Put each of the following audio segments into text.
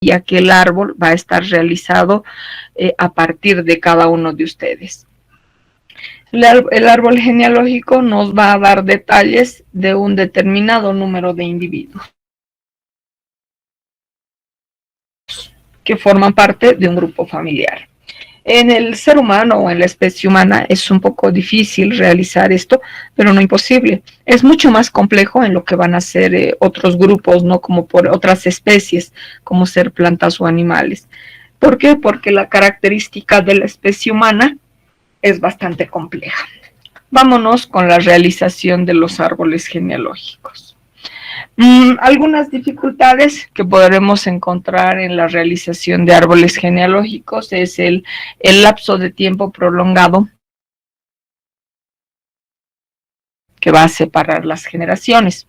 ya que el árbol va a estar realizado a partir de cada uno de ustedes. El árbol genealógico nos va a dar detalles de un determinado número de individuos que forman parte de un grupo familiar. En el ser humano o en la especie humana es un poco difícil realizar esto, pero no imposible. Es mucho más complejo en lo que van a ser otros grupos, ¿no? Como por otras especies, como ser plantas o animales. ¿Por qué? Porque la característica de la especie humana es bastante compleja. Vámonos con la realización de los árboles genealógicos. Algunas dificultades que podremos encontrar en la realización de árboles genealógicos es el lapso de tiempo prolongado que va a separar las generaciones.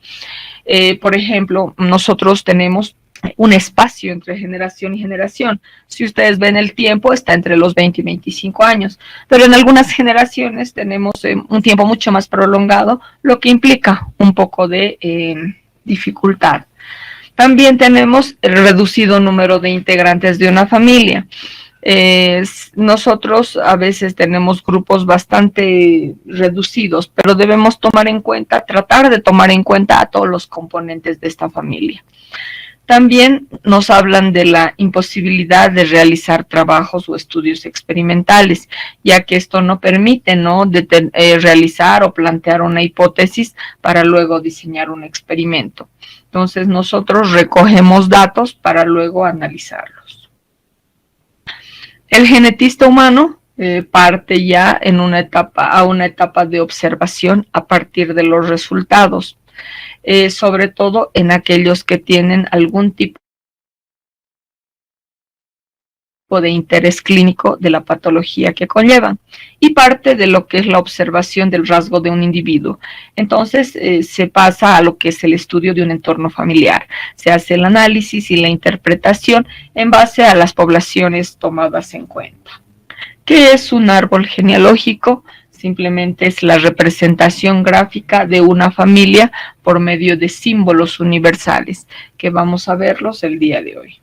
Por ejemplo, nosotros tenemos un espacio entre generación y generación. Si ustedes ven el tiempo, está entre los 20 y 25 años, pero en algunas generaciones tenemos un tiempo mucho más prolongado, lo que implica un poco de dificultad. También tenemos el reducido número de integrantes de una familia. Nosotros a veces tenemos grupos bastante reducidos, pero debemos tratar de tomar en cuenta a todos los componentes de esta familia. También nos hablan de la imposibilidad de realizar trabajos o estudios experimentales, ya que esto no permite, ¿no?, realizar o plantear una hipótesis para luego diseñar un experimento. Entonces nosotros recogemos datos para luego analizarlos. El genetista humano parte ya a una etapa de observación a partir de los resultados. Sobre todo en aquellos que tienen algún tipo de interés clínico de la patología que conllevan, y parte de lo que es la observación del rasgo de un individuo. Entonces se pasa a lo que es el estudio de un entorno familiar. Se hace el análisis y la interpretación en base a las poblaciones tomadas en cuenta. ¿Qué es un árbol genealógico? Simplemente es la representación gráfica de una familia por medio de símbolos universales, que vamos a verlos el día de hoy.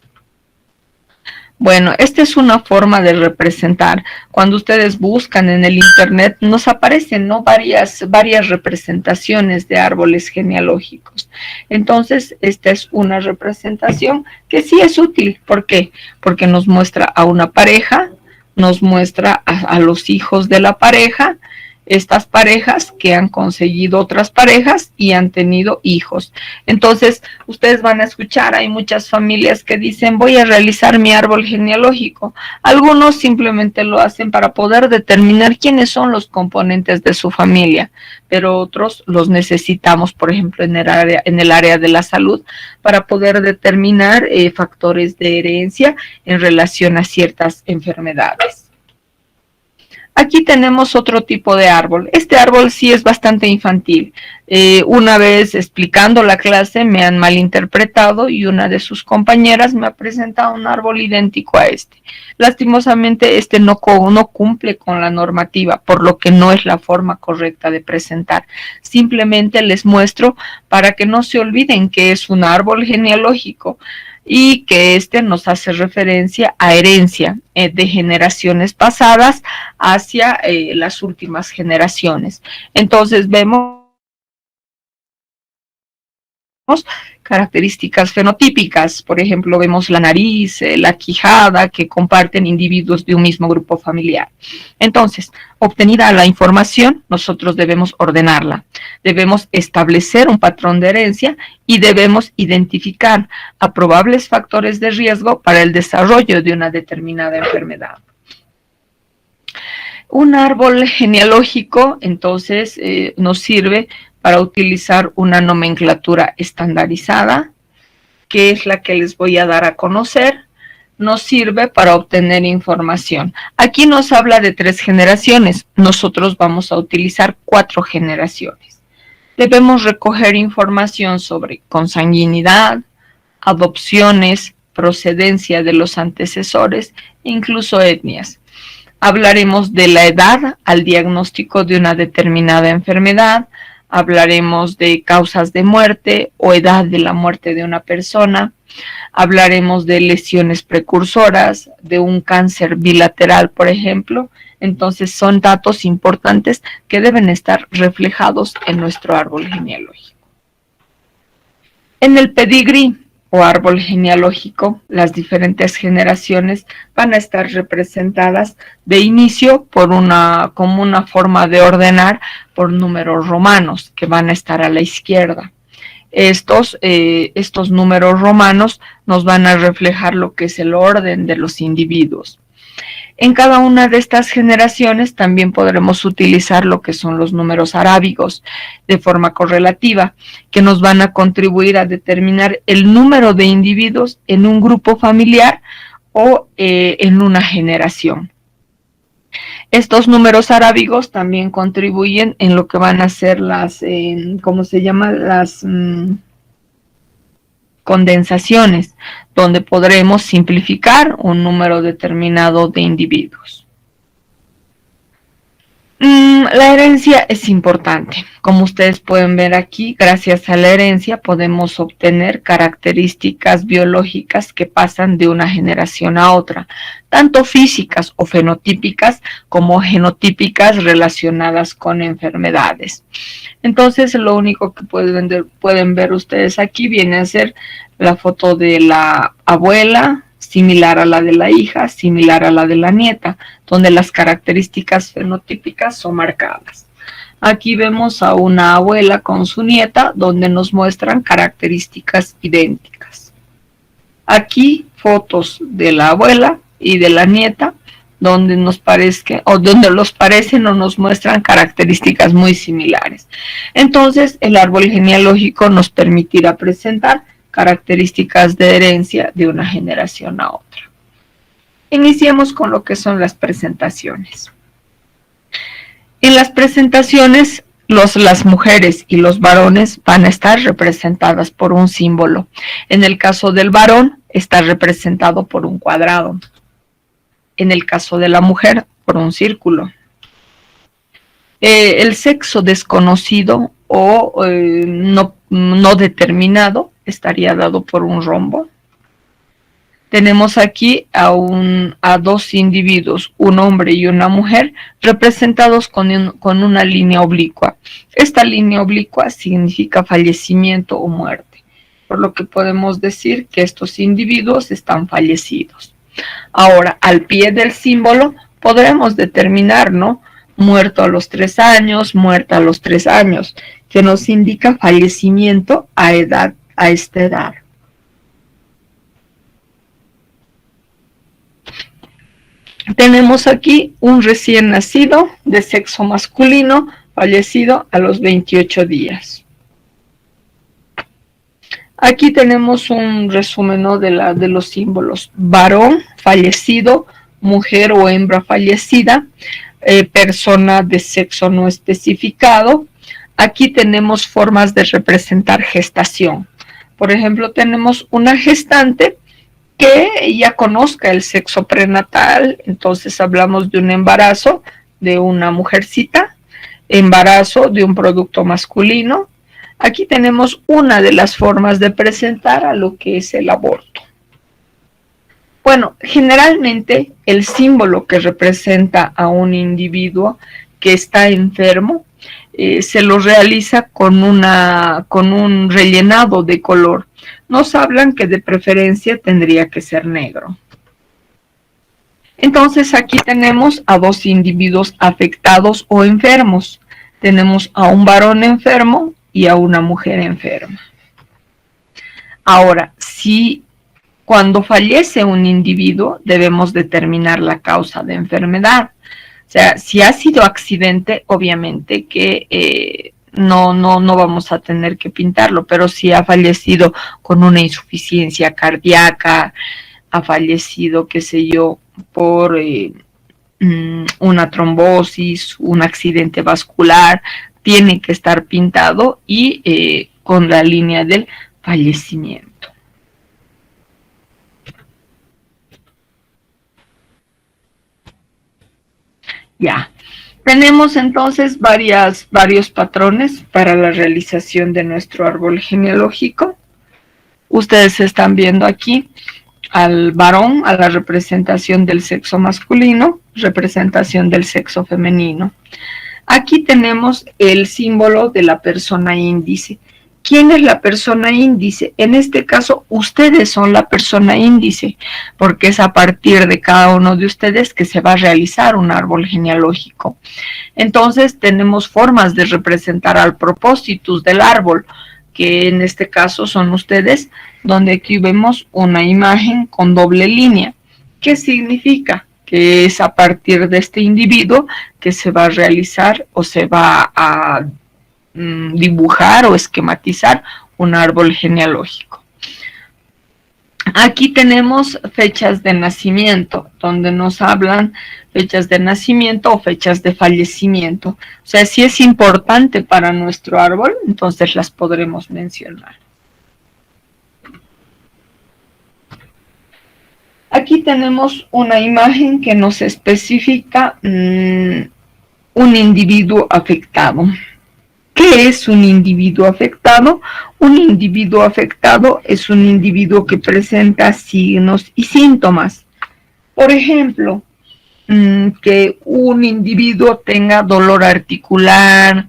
Bueno, esta es una forma de representar. Cuando ustedes buscan en el internet, nos aparecen, ¿no?, varias representaciones de árboles genealógicos. Entonces, esta es una representación que sí es útil. ¿Por qué? Porque nos muestra a una pareja, nos muestra a los hijos de la pareja, estas parejas que han conseguido otras parejas y han tenido hijos. Entonces, ustedes van a escuchar, hay muchas familias que dicen, voy a realizar mi árbol genealógico. Algunos simplemente lo hacen para poder determinar quiénes son los componentes de su familia, pero otros los necesitamos, por ejemplo, en el área de la salud, para poder determinar factores de herencia en relación a ciertas enfermedades. Aquí tenemos otro tipo de árbol. Este árbol sí es bastante infantil. Una vez explicando la clase me han malinterpretado y una de sus compañeras me ha presentado un árbol idéntico a este. Lastimosamente este no cumple con la normativa, por lo que no es la forma correcta de presentar. Simplemente les muestro para que no se olviden que es un árbol genealógico y que este nos hace referencia a herencia de generaciones pasadas hacia las últimas generaciones. Entonces vemos características fenotípicas, por ejemplo, vemos la nariz, la quijada, que comparten individuos de un mismo grupo familiar. Entonces, obtenida la información, nosotros debemos ordenarla, debemos establecer un patrón de herencia y debemos identificar a probables factores de riesgo para el desarrollo de una determinada enfermedad. Un árbol genealógico, entonces, nos sirve para utilizar una nomenclatura estandarizada, que es la que les voy a dar a conocer. Nos sirve para obtener información. Aquí nos habla de 3 generaciones. Nosotros vamos a utilizar 4 generaciones. Debemos recoger información sobre consanguinidad, adopciones, procedencia de los antecesores e incluso etnias. Hablaremos de la edad al diagnóstico de una determinada enfermedad. Hablaremos de causas de muerte o edad de la muerte de una persona. Hablaremos de lesiones precursoras, de un cáncer bilateral, por ejemplo. Entonces son datos importantes que deben estar reflejados en nuestro árbol genealógico. En el pedigrí o árbol genealógico, las diferentes generaciones van a estar representadas de inicio como una forma de ordenar por números romanos que van a estar a la izquierda. Estos números romanos nos van a reflejar lo que es el orden de los individuos. En cada una de estas generaciones también podremos utilizar lo que son los números arábigos de forma correlativa, que nos van a contribuir a determinar el número de individuos en un grupo familiar o en una generación. Estos números arábigos también contribuyen en lo que van a ser las, ¿cómo se llama? Las condensaciones, donde podremos simplificar un número determinado de individuos. La herencia es importante. Como ustedes pueden ver aquí, gracias a la herencia podemos obtener características biológicas que pasan de una generación a otra, tanto físicas o fenotípicas como genotípicas relacionadas con enfermedades. Entonces, lo único que pueden ver ustedes aquí viene a ser la foto de la abuela, similar a la de la hija, similar a la de la nieta, donde las características fenotípicas son marcadas. Aquí vemos a una abuela con su nieta, donde nos muestran características idénticas. Aquí fotos de la abuela y de la nieta, donde nos parecen o nos muestran características muy similares. Entonces, el árbol genealógico nos permitirá presentar características de herencia de una generación a otra. Iniciemos con lo que son las presentaciones. En las presentaciones, las mujeres y los varones van a estar representadas por un símbolo. En el caso del varón, está representado por un cuadrado. En el caso de la mujer, por un círculo. El sexo desconocido o no determinado estaría dado por un rombo. Tenemos aquí a dos individuos, un hombre y una mujer, representados con una línea oblicua. Esta línea oblicua significa fallecimiento o muerte, por lo que podemos decir que estos individuos están fallecidos. Ahora, al pie del símbolo podremos determinar, ¿no? Muerto a los 3 años, muerta a los 3 años, que nos indica fallecimiento a esta edad. Tenemos aquí un recién nacido de sexo masculino, fallecido a los 28 días. Aquí tenemos un resumen, ¿no?, de los símbolos. Varón fallecido, mujer o hembra fallecida, persona de sexo no especificado. Aquí tenemos formas de representar gestación. Por ejemplo, tenemos una gestante que ya conozca el sexo prenatal, entonces hablamos de un embarazo de una mujercita, embarazo de un producto masculino. Aquí tenemos una de las formas de presentar a lo que es el aborto. Bueno, generalmente el símbolo que representa a un individuo que está enfermo se lo realiza con un rellenado de color. Nos hablan que de preferencia tendría que ser negro. Entonces aquí tenemos a dos individuos afectados o enfermos. Tenemos a un varón enfermo y a una mujer enferma. Ahora, cuando fallece un individuo, debemos determinar la causa de enfermedad. O sea, si ha sido accidente, obviamente que no vamos a tener que pintarlo, pero si ha fallecido con una insuficiencia cardíaca, ha fallecido, qué sé yo, por una trombosis, un accidente vascular, tiene que estar pintado y con la línea del fallecimiento. Ya, tenemos entonces varios patrones para la realización de nuestro árbol genealógico. ustedes están viendo aquí al varón, a la representación del sexo masculino, representación del sexo femenino. Aquí tenemos el símbolo de la persona índice. ¿Quién es la persona índice? En este caso, ustedes son la persona índice, porque es a partir de cada uno de ustedes que se va a realizar un árbol genealógico. Entonces, tenemos formas de representar al propósitus del árbol, que en este caso son ustedes, donde aquí vemos una imagen con doble línea. ¿Qué significa? Que es a partir de este individuo que se va a realizar o se va a dibujar o esquematizar un árbol genealógico. Aquí tenemos fechas de nacimiento, donde nos hablan fechas de nacimiento o fechas de fallecimiento. O sea, si es importante para nuestro árbol, entonces las podremos mencionar. Aquí tenemos una imagen que nos especifica un individuo afectado. ¿Qué es un individuo afectado? Un individuo afectado es un individuo que presenta signos y síntomas. Por ejemplo, que un individuo tenga dolor articular,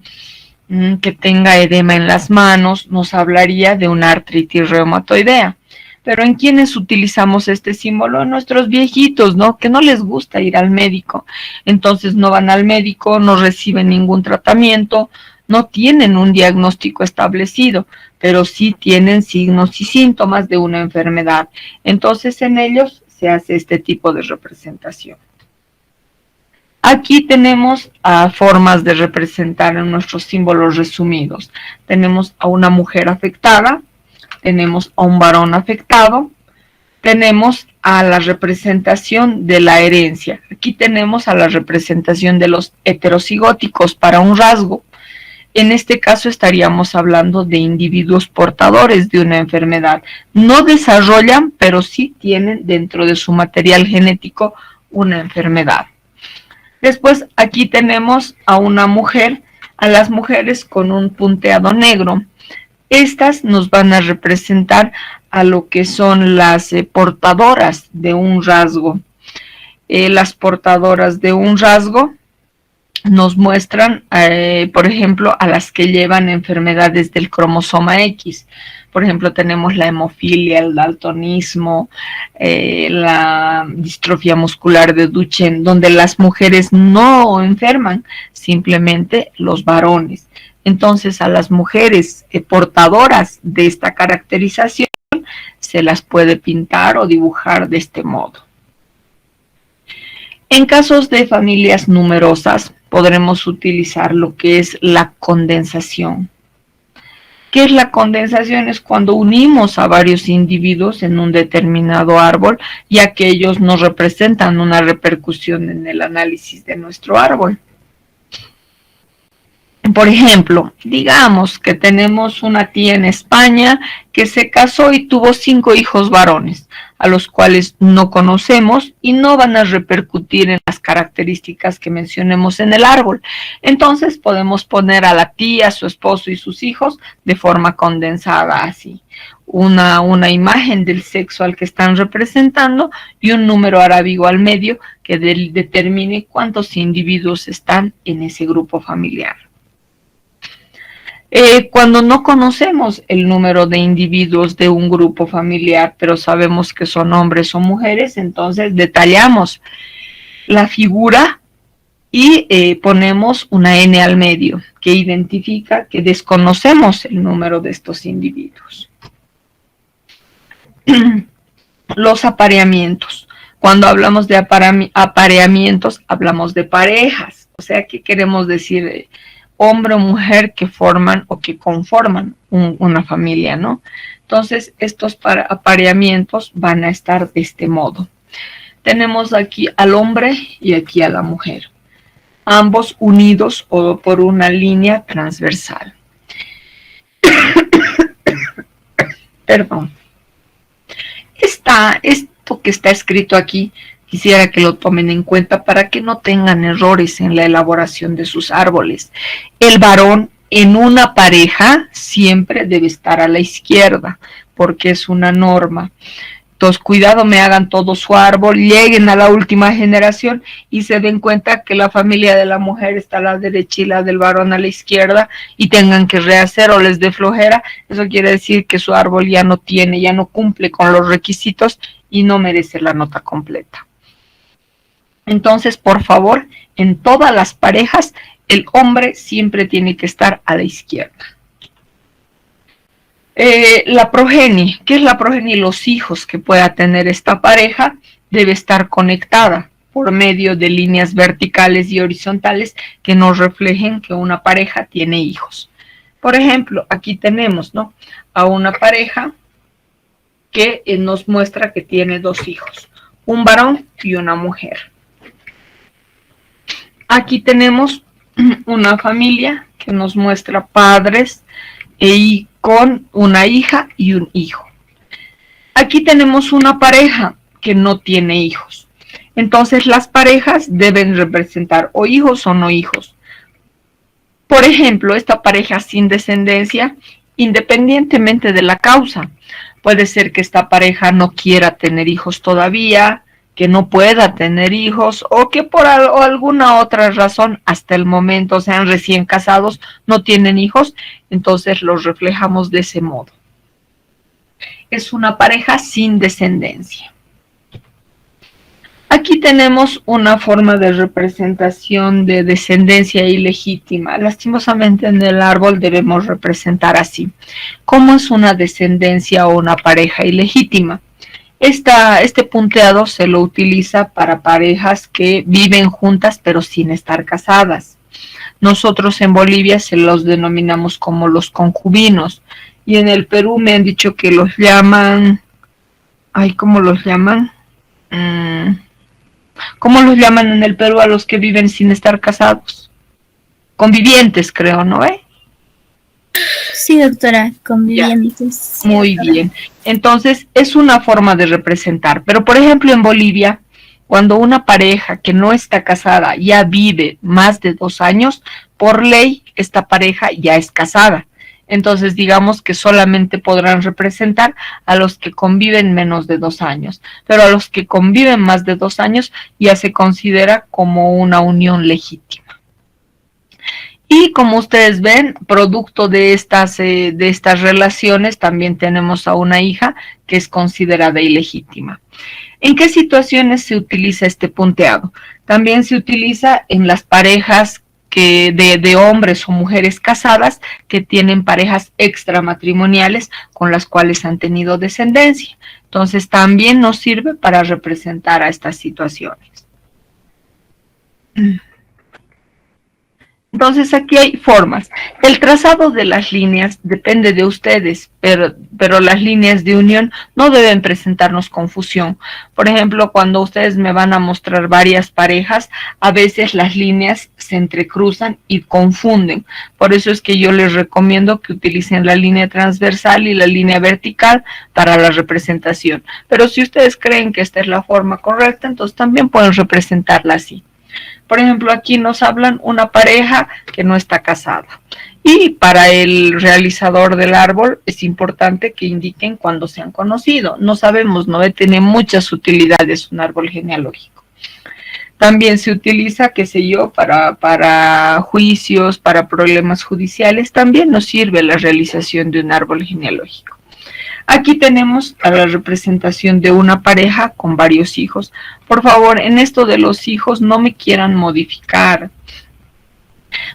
que tenga edema en las manos, nos hablaría de una artritis reumatoidea. Pero ¿en quiénes utilizamos este símbolo? En nuestros viejitos, ¿no? Que no les gusta ir al médico. Entonces no van al médico, no reciben ningún tratamiento, no tienen un diagnóstico establecido, pero sí tienen signos y síntomas de una enfermedad. Entonces en ellos se hace este tipo de representación. Aquí tenemos formas de representar en nuestros símbolos resumidos. Tenemos a una mujer afectada, tenemos a un varón afectado, tenemos a la representación de la herencia. Aquí tenemos a la representación de los heterocigóticos para un rasgo. En este caso estaríamos hablando de individuos portadores de una enfermedad. No desarrollan, pero sí tienen dentro de su material genético una enfermedad. Después aquí tenemos a una mujer, a las mujeres con un punteado negro. Estas nos van a representar a lo que son las portadoras de un rasgo. Las portadoras de un rasgo nos muestran, por ejemplo, a las que llevan enfermedades del cromosoma X. Por ejemplo, tenemos la hemofilia, el daltonismo, la distrofia muscular de Duchenne, donde las mujeres no enferman, simplemente los varones. Entonces, a las mujeres portadoras de esta caracterización se las puede pintar o dibujar de este modo. En casos de familias numerosas, podremos utilizar lo que es la condensación. ¿Qué es la condensación? Es cuando unimos a varios individuos en un determinado árbol, ya que ellos nos representan una repercusión en el análisis de nuestro árbol. Por ejemplo, digamos que tenemos una tía en España que se casó y tuvo 5 hijos varones, a los cuales no conocemos y no van a repercutir en las características que mencionemos en el árbol. Entonces podemos poner a la tía, su esposo y sus hijos de forma condensada así. Una imagen del sexo al que están representando y un número arábigo al medio que determine cuántos individuos están en ese grupo familiar. Cuando no conocemos el número de individuos de un grupo familiar, pero sabemos que son hombres o mujeres, entonces detallamos la figura y ponemos una N al medio, que identifica que desconocemos el número de estos individuos. Los apareamientos. Cuando hablamos de apareamientos, hablamos de parejas. O sea, ¿qué queremos decir? Hombre o mujer que forman o que conforman una familia, ¿no? Entonces, estos apareamientos van a estar de este modo. Tenemos aquí al hombre y aquí a la mujer, ambos unidos o por una línea transversal. Perdón. Esto que está escrito aquí, quisiera que lo tomen en cuenta para que no tengan errores en la elaboración de sus árboles. El varón en una pareja siempre debe estar a la izquierda, porque es una norma. Entonces, cuidado, me hagan todo su árbol, lleguen a la última generación y se den cuenta que la familia de la mujer está a la derecha y la del varón a la izquierda y tengan que rehacer o les dé flojera. Eso quiere decir que su árbol ya no cumple con los requisitos y no merece la nota completa. Entonces, por favor, en todas las parejas, el hombre siempre tiene que estar a la izquierda. La progenie, ¿qué es la progenie? Los hijos que pueda tener esta pareja debe estar conectada por medio de líneas verticales y horizontales que nos reflejen que una pareja tiene hijos. Por ejemplo, aquí tenemos, ¿no?, a una pareja que nos muestra que tiene dos hijos, un varón y una mujer. Aquí tenemos una familia que nos muestra padres y con una hija y un hijo. Aquí tenemos una pareja que no tiene hijos. Entonces las parejas deben representar o hijos o no hijos. Por ejemplo, esta pareja sin descendencia, independientemente de la causa, puede ser que esta pareja no quiera tener hijos todavía, que no pueda tener hijos o que por alguna otra razón hasta el momento sean recién casados, no tienen hijos, entonces los reflejamos de ese modo. Es una pareja sin descendencia. Aquí tenemos una forma de representación de descendencia ilegítima. Lastimosamente en el árbol debemos representar así. ¿Cómo es una descendencia o una pareja ilegítima? Este punteado se lo utiliza para parejas que viven juntas pero sin estar casadas. Nosotros en Bolivia se los denominamos como los concubinos y en el Perú me han dicho que los llaman, ¿cómo los llaman? ¿Cómo los llaman en el Perú a los que viven sin estar casados? Convivientes, creo, ¿no? Sí, doctora, convivientes. Ya. Muy bien. Entonces, es una forma de representar. Pero, por ejemplo, en Bolivia, cuando una pareja que no está casada ya vive más de 2 años, por ley, esta pareja ya es casada. Entonces, digamos que solamente podrán representar a los que conviven menos de 2 años. Pero a los que conviven más de 2 años ya se considera como una unión legítima. Y como ustedes ven, producto de estas relaciones, también tenemos a una hija que es considerada ilegítima. ¿En qué situaciones se utiliza este punteado? También se utiliza en las parejas de hombres o mujeres casadas que tienen parejas extramatrimoniales con las cuales han tenido descendencia. Entonces también nos sirve para representar a estas situaciones. Entonces aquí hay formas. El trazado de las líneas depende de ustedes, pero las líneas de unión no deben presentarnos confusión. Por ejemplo, cuando ustedes me van a mostrar varias parejas, a veces las líneas se entrecruzan y confunden. Por eso es que yo les recomiendo que utilicen la línea transversal y la línea vertical para la representación. Pero si ustedes creen que esta es la forma correcta, entonces también pueden representarla así. Por ejemplo, aquí nos hablan una pareja que no está casada. Y para el realizador del árbol es importante que indiquen cuándo se han conocido. No sabemos, no tiene muchas utilidades un árbol genealógico. También se utiliza, qué sé yo, para juicios, para problemas judiciales. También nos sirve la realización de un árbol genealógico. Aquí tenemos a la representación de una pareja con varios hijos. Por favor, en esto de los hijos no me quieran modificar.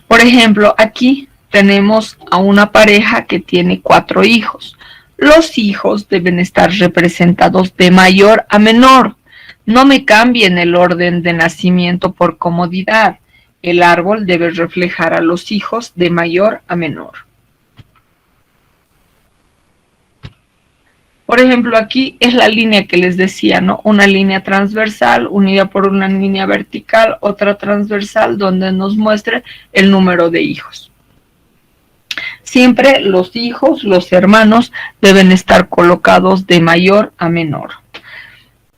Por ejemplo, aquí tenemos a una pareja que tiene 4 hijos. Los hijos deben estar representados de mayor a menor. No me cambien el orden de nacimiento por comodidad. El árbol debe reflejar a los hijos de mayor a menor. Por ejemplo, aquí es la línea que les decía, ¿no? Una línea transversal unida por una línea vertical, otra transversal donde nos muestre el número de hijos. Siempre los hijos, los hermanos, deben estar colocados de mayor a menor.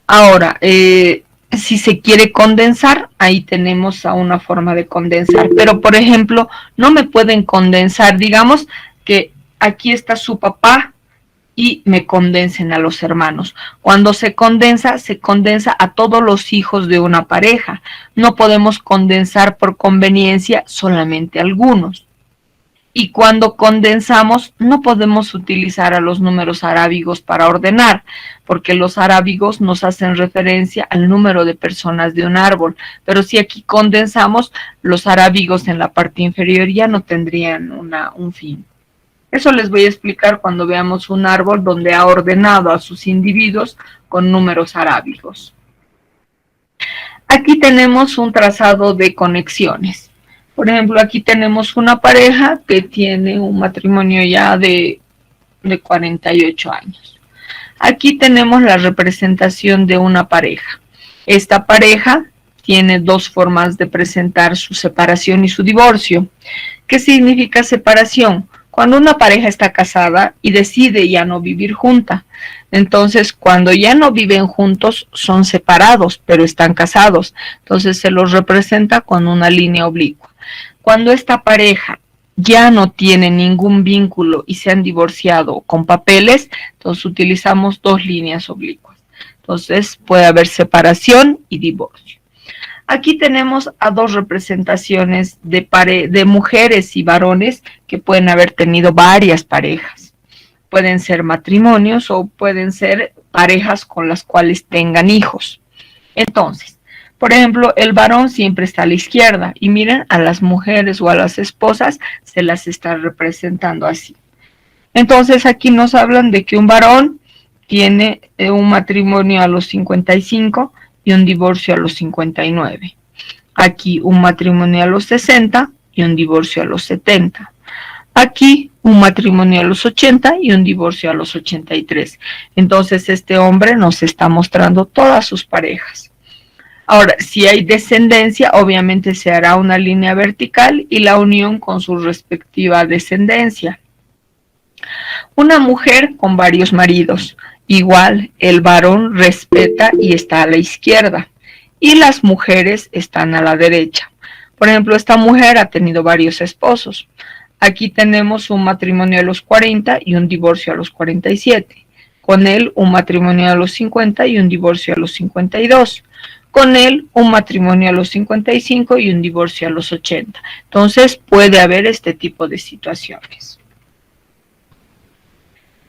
Ahora, si se quiere condensar, ahí tenemos a una forma de condensar. Pero, por ejemplo, no me pueden condensar, digamos que aquí está su papá, y me condensen a los hermanos. Cuando se condensa a todos los hijos de una pareja. No podemos condensar por conveniencia solamente algunos. Y cuando condensamos, no podemos utilizar a los números arábigos para ordenar, porque los arábigos nos hacen referencia al número de personas de un árbol. Pero si aquí condensamos, los arábigos en la parte inferior ya no tendrían un fin. Eso les voy a explicar cuando veamos un árbol donde ha ordenado a sus individuos con números arábigos. Aquí tenemos un trazado de conexiones. Por ejemplo, aquí tenemos una pareja que tiene un matrimonio ya de 48 años. Aquí tenemos la representación de una pareja. Esta pareja tiene dos formas de presentar su separación y su divorcio. ¿Qué significa separación? Cuando una pareja está casada y decide ya no vivir junta. Entonces, cuando ya no viven juntos, son separados, pero están casados. Entonces, se los representa con una línea oblicua. Cuando esta pareja ya no tiene ningún vínculo y se han divorciado con papeles, entonces utilizamos dos líneas oblicuas. Entonces, puede haber separación y divorcio. Aquí tenemos a dos representaciones de mujeres y varones que pueden haber tenido varias parejas. Pueden ser matrimonios o pueden ser parejas con las cuales tengan hijos. Entonces, por ejemplo, el varón siempre está a la izquierda y miren, a las mujeres o a las esposas se las está representando así. Entonces, aquí nos hablan de que un varón tiene un matrimonio a los 55 y un divorcio a los 59. Aquí un matrimonio a los 60 y un divorcio a los 70. Aquí un matrimonio a los 80 y un divorcio a los 83. Entonces este hombre nos está mostrando todas sus parejas. Ahora, si hay descendencia, obviamente se hará una línea vertical y la unión con su respectiva descendencia. Una mujer con varios maridos. Igual, el varón respeta y está a la izquierda y las mujeres están a la derecha. Por ejemplo, esta mujer ha tenido varios esposos. Aquí tenemos un matrimonio a los 40 y un divorcio a los 47. Con él, un matrimonio a los 50 y un divorcio a los 52. Con él, un matrimonio a los 55 y un divorcio a los 80. Entonces, puede haber este tipo de situaciones.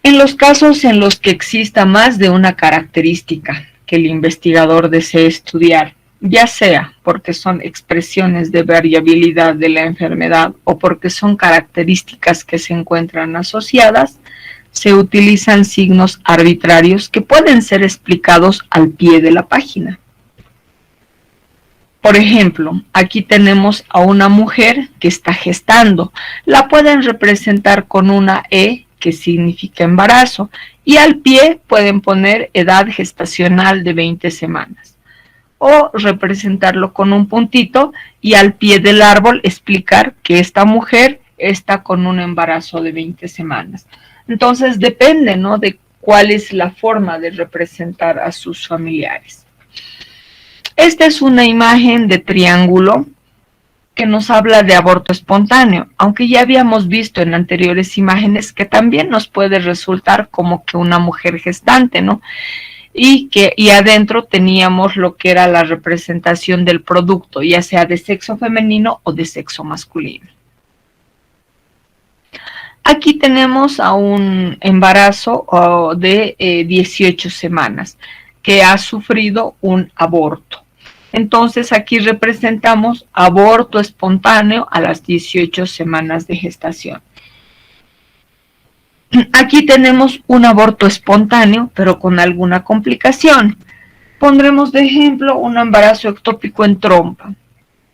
En los casos en los que exista más de una característica que el investigador desee estudiar, ya sea porque son expresiones de variabilidad de la enfermedad o porque son características que se encuentran asociadas, se utilizan signos arbitrarios que pueden ser explicados al pie de la página. Por ejemplo, aquí tenemos a una mujer que está gestando. La pueden representar con una E, que significa embarazo, y al pie pueden poner edad gestacional de 20 semanas. O representarlo con un puntito y al pie del árbol explicar que esta mujer está con un embarazo de 20 semanas. Entonces depende, ¿no?, de cuál es la forma de representar a sus familiares. Esta es una imagen de triángulo que nos habla de aborto espontáneo, aunque ya habíamos visto en anteriores imágenes que también nos puede resultar como que una mujer gestante, ¿no? Y adentro teníamos lo que era la representación del producto, ya sea de sexo femenino o de sexo masculino. Aquí tenemos a un embarazo de 18 semanas que ha sufrido un aborto. Entonces aquí representamos aborto espontáneo a las 18 semanas de gestación. Aquí tenemos un aborto espontáneo, pero con alguna complicación. Pondremos de ejemplo un embarazo ectópico en trompa,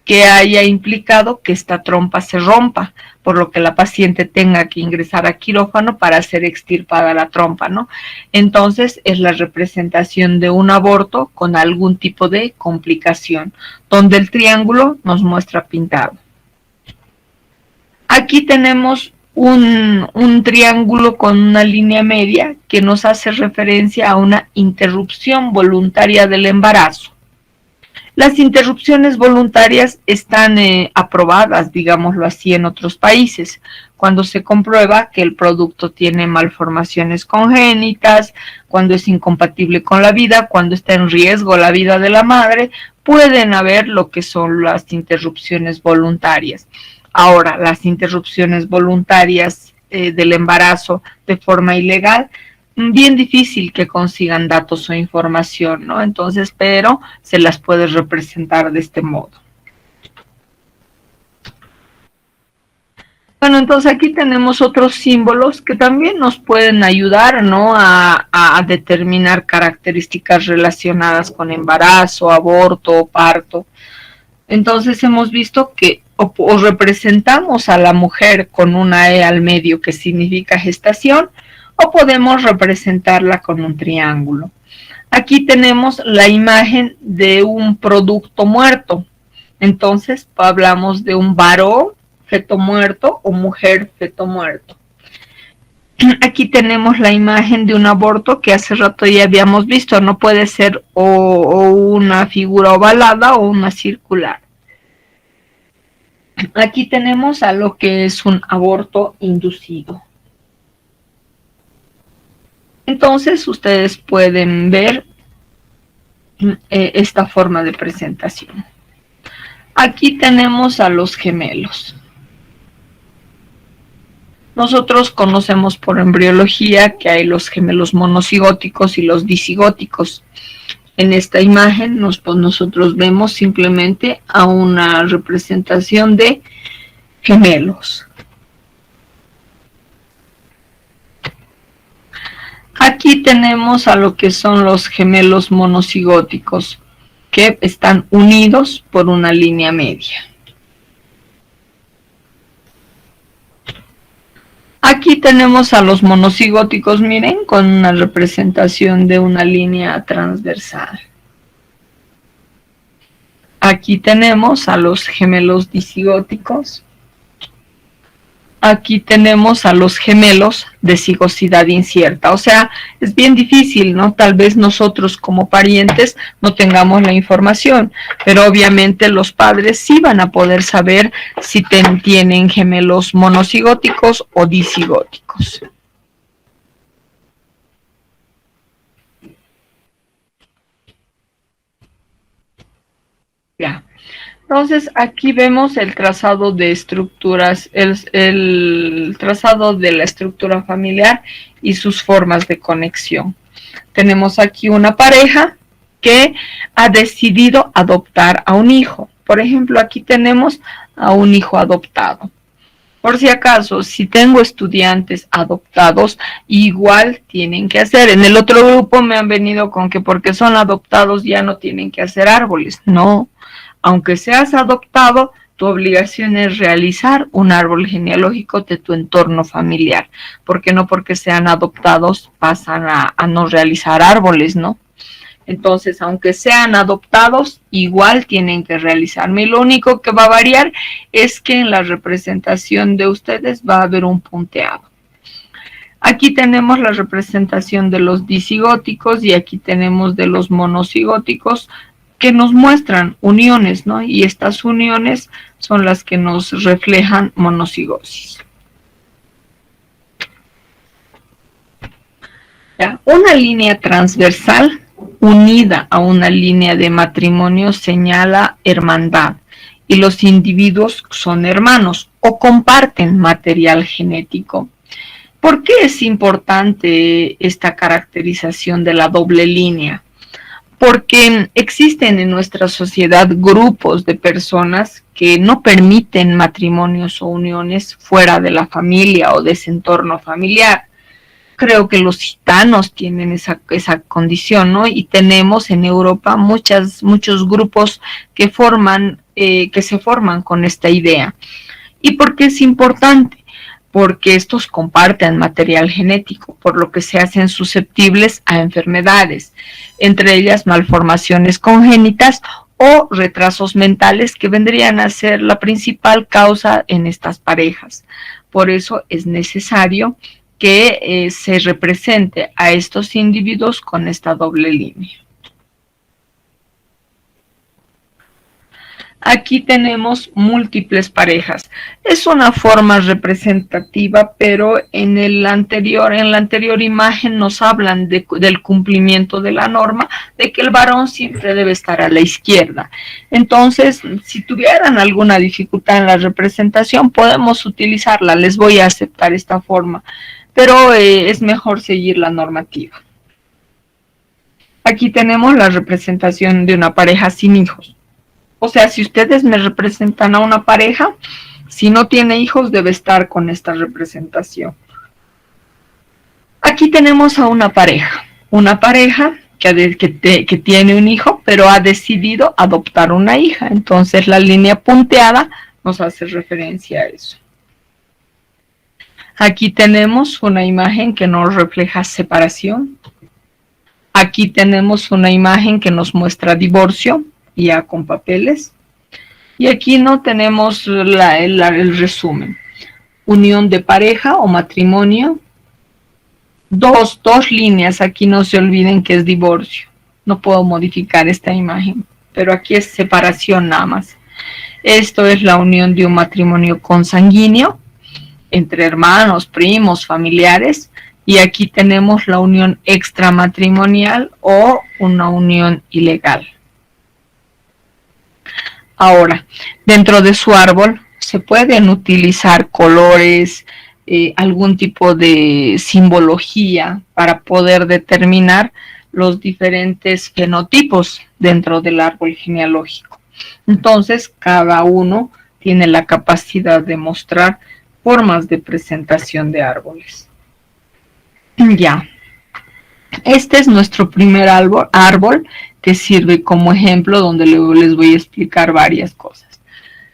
que haya implicado que esta trompa se rompa, por lo que la paciente tenga que ingresar a quirófano para ser extirpada la trompa, ¿no? Entonces es la representación de un aborto con algún tipo de complicación, donde el triángulo nos muestra pintado. Aquí tenemos un triángulo con una línea media que nos hace referencia a una interrupción voluntaria del embarazo. Las interrupciones voluntarias están aprobadas, digámoslo así, en otros países, cuando se comprueba que el producto tiene malformaciones congénitas, cuando es incompatible con la vida, cuando está en riesgo la vida de la madre, pueden haber lo que son las interrupciones voluntarias. Ahora, las interrupciones voluntarias del embarazo de forma ilegal, bien difícil que consigan datos o información, ¿no? Entonces, pero se las puede representar de este modo. Bueno, entonces aquí tenemos otros símbolos que también nos pueden ayudar, ¿no? a determinar características relacionadas con embarazo, aborto o parto. Entonces hemos visto que o representamos a la mujer con una E al medio que significa gestación, o podemos representarla con un triángulo. Aquí tenemos la imagen de un producto muerto. Entonces hablamos de un varón feto muerto o mujer feto muerto. Aquí tenemos la imagen de un aborto que hace rato ya habíamos visto, no puede ser o una figura ovalada o una circular. Aquí tenemos a lo que es un aborto inducido. Entonces ustedes pueden ver esta forma de presentación. Aquí tenemos a los gemelos. Nosotros conocemos por embriología que hay los gemelos monocigóticos y los disigóticos. En esta imagen nosotros vemos simplemente a una representación de gemelos. Aquí tenemos a lo que son los gemelos monocigóticos, que están unidos por una línea media. Aquí tenemos a los monocigóticos, miren, con una representación de una línea transversal. Aquí tenemos a los gemelos disigóticos. Aquí tenemos a los gemelos de cigosidad incierta. O sea, es bien difícil, ¿no? Tal vez nosotros como parientes no tengamos la información, pero obviamente los padres sí van a poder saber si tienen gemelos monocigóticos o disigóticos. Ya. Entonces aquí vemos el trazado de estructuras, el trazado de la estructura familiar y sus formas de conexión. Tenemos aquí una pareja que ha decidido adoptar a un hijo. Por ejemplo, aquí tenemos a un hijo adoptado. Por si acaso, si tengo estudiantes adoptados, igual tienen que hacer. En el otro grupo me han venido con que porque son adoptados ya no tienen que hacer árboles. No. Aunque seas adoptado, tu obligación es realizar un árbol genealógico de tu entorno familiar, porque no porque sean adoptados pasan a no realizar árboles, ¿no? Entonces, aunque sean adoptados, igual tienen que realizarme. Y lo único que va a variar es que en la representación de ustedes va a haber un punteado. Aquí tenemos la representación de los disigóticos y aquí tenemos de los monocigóticos, que nos muestran uniones, ¿no? Y estas uniones son las que nos reflejan monocigosis. ¿Ya? Una línea transversal unida a una línea de matrimonio señala hermandad y los individuos son hermanos o comparten material genético. ¿Por qué es importante esta caracterización de la doble línea? Porque existen en nuestra sociedad grupos de personas que no permiten matrimonios o uniones fuera de la familia o de ese entorno familiar. Creo que los gitanos tienen esa condición, ¿no? Y tenemos en Europa muchos grupos que se forman con esta idea. ¿Y por qué es importante? Porque estos comparten material genético, por lo que se hacen susceptibles a enfermedades, entre ellas malformaciones congénitas o retrasos mentales que vendrían a ser la principal causa en estas parejas. Por eso es necesario que se represente a estos individuos con esta doble línea. Aquí tenemos múltiples parejas. Es una forma representativa, pero en la anterior imagen nos hablan del cumplimiento de la norma, de que el varón siempre debe estar a la izquierda. Entonces, si tuvieran alguna dificultad en la representación, podemos utilizarla. Les voy a aceptar esta forma, pero es mejor seguir la normativa. Aquí tenemos la representación de una pareja sin hijos. O sea, si ustedes me representan a una pareja, si no tiene hijos, debe estar con esta representación. Aquí tenemos a una pareja que tiene un hijo, pero ha decidido adoptar una hija. Entonces, la línea punteada nos hace referencia a eso. Aquí tenemos una imagen que nos refleja separación. Aquí tenemos una imagen que nos muestra divorcio, ya con papeles. Y aquí no tenemos el resumen. Unión de pareja o matrimonio. Dos líneas, aquí no se olviden que es divorcio. No puedo modificar esta imagen, pero aquí es separación nada más. Esto es la unión de un matrimonio consanguíneo, entre hermanos, primos, familiares. Y aquí tenemos la unión extramatrimonial o una unión ilegal. Ahora, dentro de su árbol se pueden utilizar colores, algún tipo de simbología para poder determinar los diferentes fenotipos dentro del árbol genealógico. Entonces, cada uno tiene la capacidad de mostrar formas de presentación de árboles. Ya, este es nuestro primer árbol que sirve como ejemplo donde les voy a explicar varias cosas.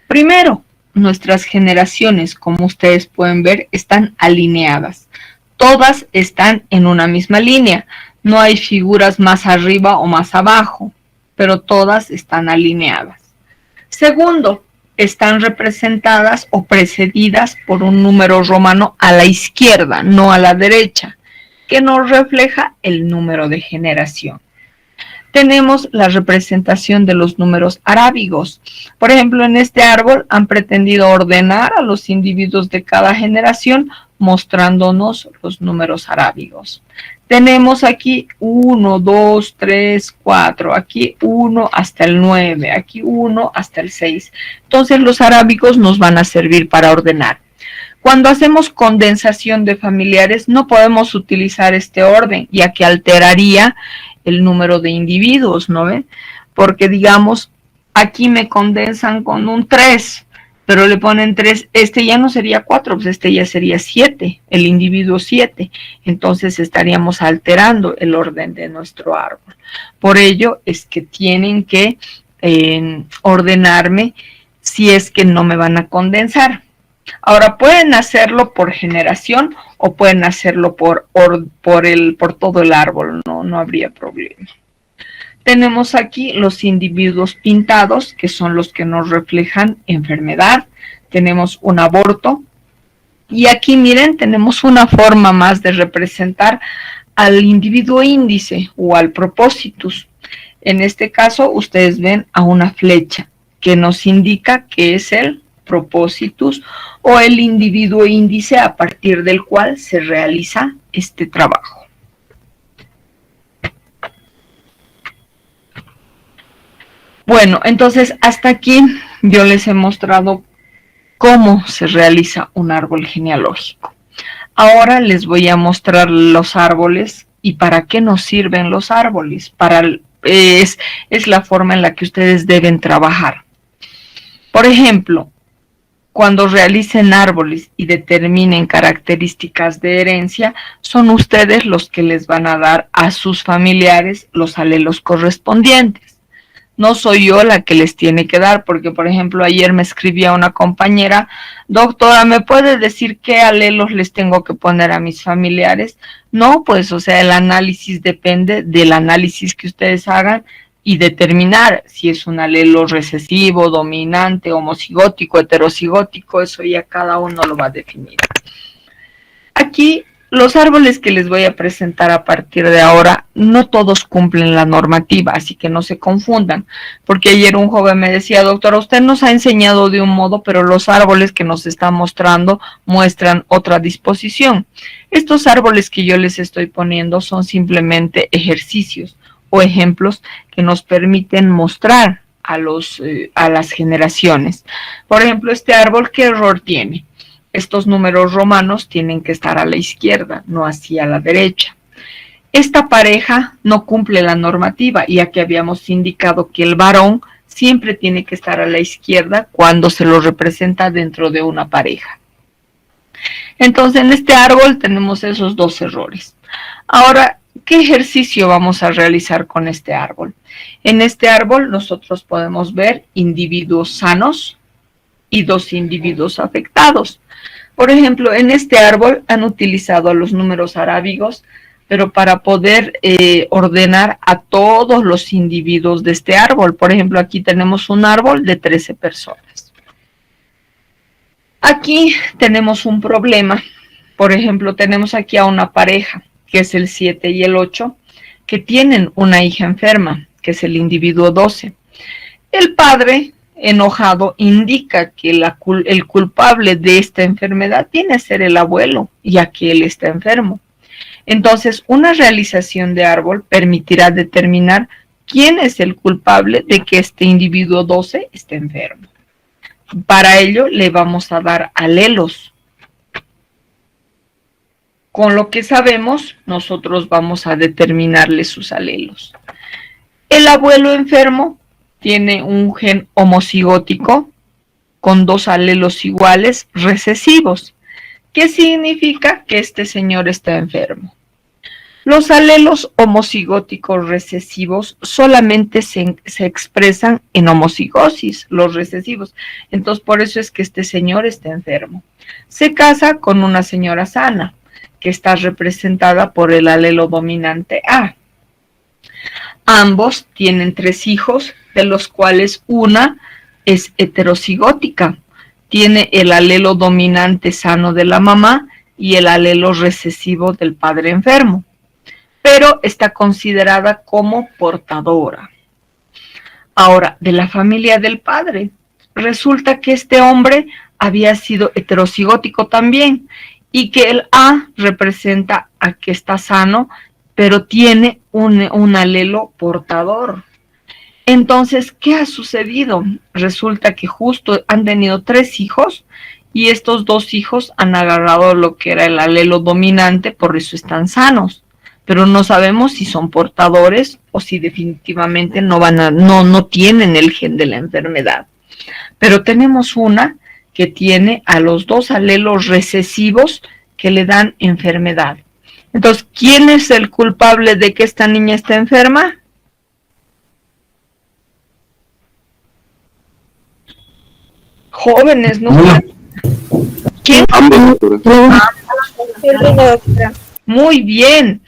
Primero, nuestras generaciones, como ustedes pueden ver, están alineadas. Todas están en una misma línea. No hay figuras más arriba o más abajo, pero todas están alineadas. Segundo, están representadas o precedidas por un número romano a la izquierda, no a la derecha, que nos refleja el número de generación. Tenemos la representación de los números arábigos. Por ejemplo, en este árbol han pretendido ordenar a los individuos de cada generación mostrándonos los números arábigos. Tenemos aquí 1, 2, 3, 4, aquí 1 hasta el 9, aquí 1 hasta el 6. Entonces los arábigos nos van a servir para ordenar. Cuando hacemos condensación de familiares no podemos utilizar este orden, ya que alteraría el número de individuos, ¿no ven? Porque digamos, aquí me condensan con un 3, pero le ponen 3, este ya no sería 4, pues este ya sería 7, el individuo 7. Entonces estaríamos alterando el orden de nuestro árbol. Por ello es que tienen que ordenarme si es que no me van a condensar. Ahora, pueden hacerlo por generación o pueden hacerlo por todo el árbol, no habría problema. Tenemos aquí los individuos pintados, que son los que nos reflejan enfermedad. Tenemos un aborto. Y aquí, miren, tenemos una forma más de representar al individuo índice o al propositus. En este caso, ustedes ven a una flecha que nos indica que es el propositus o el individuo índice a partir del cual se realiza este trabajo. Bueno, entonces hasta aquí yo les he mostrado cómo se realiza un árbol genealógico. Ahora les voy a mostrar los árboles y para qué nos sirven los árboles. Es la forma en la que ustedes deben trabajar. Por ejemplo, cuando realicen árboles y determinen características de herencia, son ustedes los que les van a dar a sus familiares los alelos correspondientes. No soy yo la que les tiene que dar, porque por ejemplo ayer me escribía una compañera, doctora, ¿me puede decir qué alelos les tengo que poner a mis familiares? No, pues o sea, el análisis depende del análisis que ustedes hagan y determinar si es un alelo recesivo, dominante, homocigótico, heterocigótico, eso ya cada uno lo va a definir. Aquí Los árboles que les voy a presentar a partir de ahora, no todos cumplen la normativa, así que no se confundan, porque ayer un joven me decía, doctora, usted nos ha enseñado de un modo, pero los árboles que nos está mostrando muestran otra disposición. Estos árboles que yo les estoy poniendo son simplemente ejercicios o ejemplos que nos permiten mostrar a las generaciones. Por ejemplo, este árbol, ¿qué error tiene? Estos números romanos tienen que estar a la izquierda, no hacia la derecha. Esta pareja no cumple la normativa, ya que habíamos indicado que el varón siempre tiene que estar a la izquierda cuando se lo representa dentro de una pareja. Entonces, en este árbol tenemos esos dos errores. Ahora, ¿qué ejercicio vamos a realizar con este árbol? En este árbol nosotros podemos ver individuos sanos y dos individuos afectados. Por ejemplo, en este árbol han utilizado los números arábigos, pero para poder ordenar a todos los individuos de este árbol. Por ejemplo, aquí tenemos un árbol de 13 personas. Aquí tenemos un problema. Por ejemplo, tenemos aquí a una pareja, que es el 7 y el 8, que tienen una hija enferma, que es el individuo 12. El padre, enojado, indica que el culpable de esta enfermedad viene a ser el abuelo, ya que él está enfermo. Entonces, una realización de árbol permitirá determinar quién es el culpable de que este individuo 12 esté enfermo. Para ello, le vamos a dar alelos. Con lo que sabemos, nosotros vamos a determinarle sus alelos. El abuelo enfermo tiene un gen homocigótico con dos alelos iguales recesivos. ¿Qué significa? Que este señor está enfermo. Los alelos homocigóticos recesivos solamente se expresan en homocigosis, los recesivos. Entonces, por eso es que este señor está enfermo. Se casa con una señora sana, que está representada por el alelo dominante A. Ambos tienen 3 hijos, de los cuales una es heterocigótica. Tiene el alelo dominante sano de la mamá y el alelo recesivo del padre enfermo, pero está considerada como portadora. Ahora, de la familia del padre, resulta que este hombre había sido heterocigótico también, y que el A representa a que está sano, pero tiene un alelo portador. Entonces, ¿qué ha sucedido? Resulta que justo han tenido 3 hijos y estos 2 hijos han agarrado lo que era el alelo dominante, por eso están sanos. Pero no sabemos si son portadores o si definitivamente no tienen el gen de la enfermedad. Pero tenemos una que tiene a los 2 alelos recesivos que le dan enfermedad. Entonces, ¿quién es el culpable de que esta niña esté enferma? Jóvenes, ¿no? ¿Quién? Muy bien.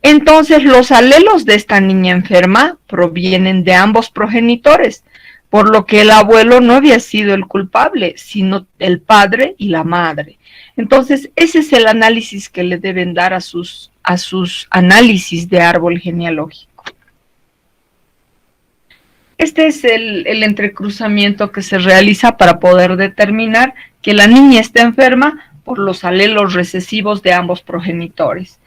Entonces, los alelos de esta niña enferma provienen de ambos progenitores, por lo que el abuelo no había sido el culpable, sino el padre y la madre. Entonces, ese es el análisis que le deben dar a sus análisis de árbol genealógico. Este es el entrecruzamiento que se realiza para poder determinar que la niña está enferma por los alelos recesivos de ambos progenitores.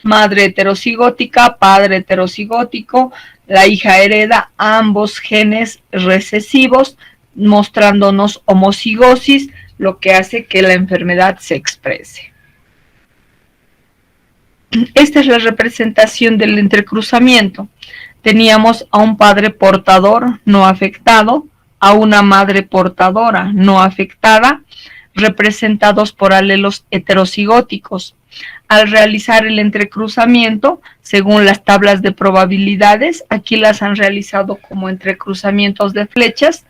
Madre heterocigótica, padre heterocigótico, la hija hereda ambos genes recesivos, mostrándonos homocigosis, lo que hace que la enfermedad se exprese. Esta es la representación del entrecruzamiento. Teníamos a un padre portador no afectado, a una madre portadora no afectada, representados por alelos heterocigóticos. Al realizar el entrecruzamiento, según las tablas de probabilidades, aquí las han realizado como entrecruzamientos de flechas,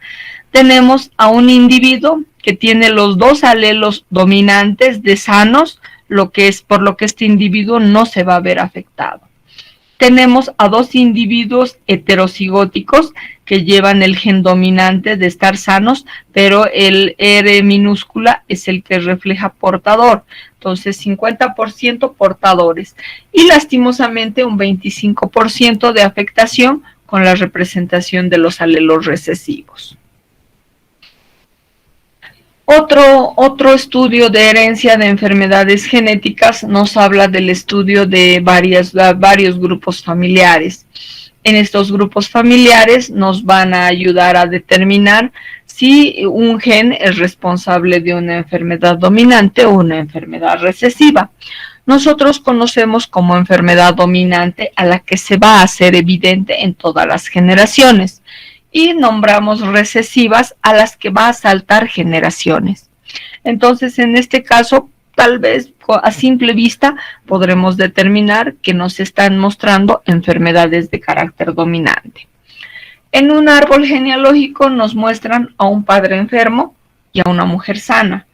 tenemos a un individuo que tiene los 2 alelos dominantes de sanos, por lo que este individuo no se va a ver afectado. tenemos a dos individuos heterocigóticos que llevan el gen dominante de estar sanos, pero el R minúscula es el que refleja portador. Entonces, 50% portadores y lastimosamente un 25% de afectación con la representación de los alelos recesivos. Otro estudio de herencia de enfermedades genéticas nos habla del estudio de varios grupos familiares. En estos grupos familiares nos van a ayudar a determinar si un gen es responsable de una enfermedad dominante o una enfermedad recesiva. Nosotros conocemos como enfermedad dominante a la que se va a hacer evidente en todas las generaciones y nombramos recesivas a las que va a saltar generaciones. Entonces, en este caso, tal vez a simple vista podremos determinar que nos están mostrando enfermedades de carácter dominante. En un árbol genealógico nos muestran a un padre enfermo y a una mujer sana,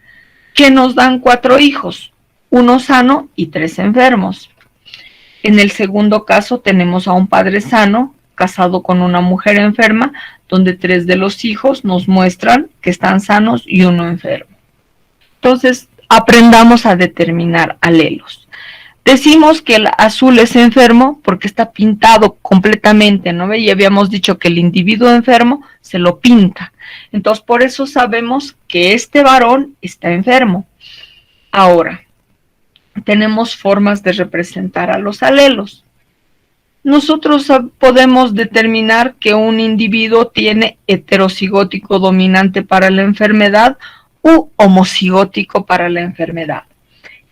que nos dan 4 hijos, 1 sano y 3 enfermos. En el segundo caso tenemos a un padre sano casado con una mujer enferma, donde 3 de los hijos nos muestran que están sanos y 1 enfermo. Entonces, aprendamos a determinar alelos. Decimos que el azul es enfermo porque está pintado completamente, ¿no ve? Y habíamos dicho que el individuo enfermo se lo pinta. Entonces, por eso sabemos que este varón está enfermo. Ahora, tenemos formas de representar a los alelos. Nosotros podemos determinar que un individuo tiene heterocigótico dominante para la enfermedad u homocigótico para la enfermedad.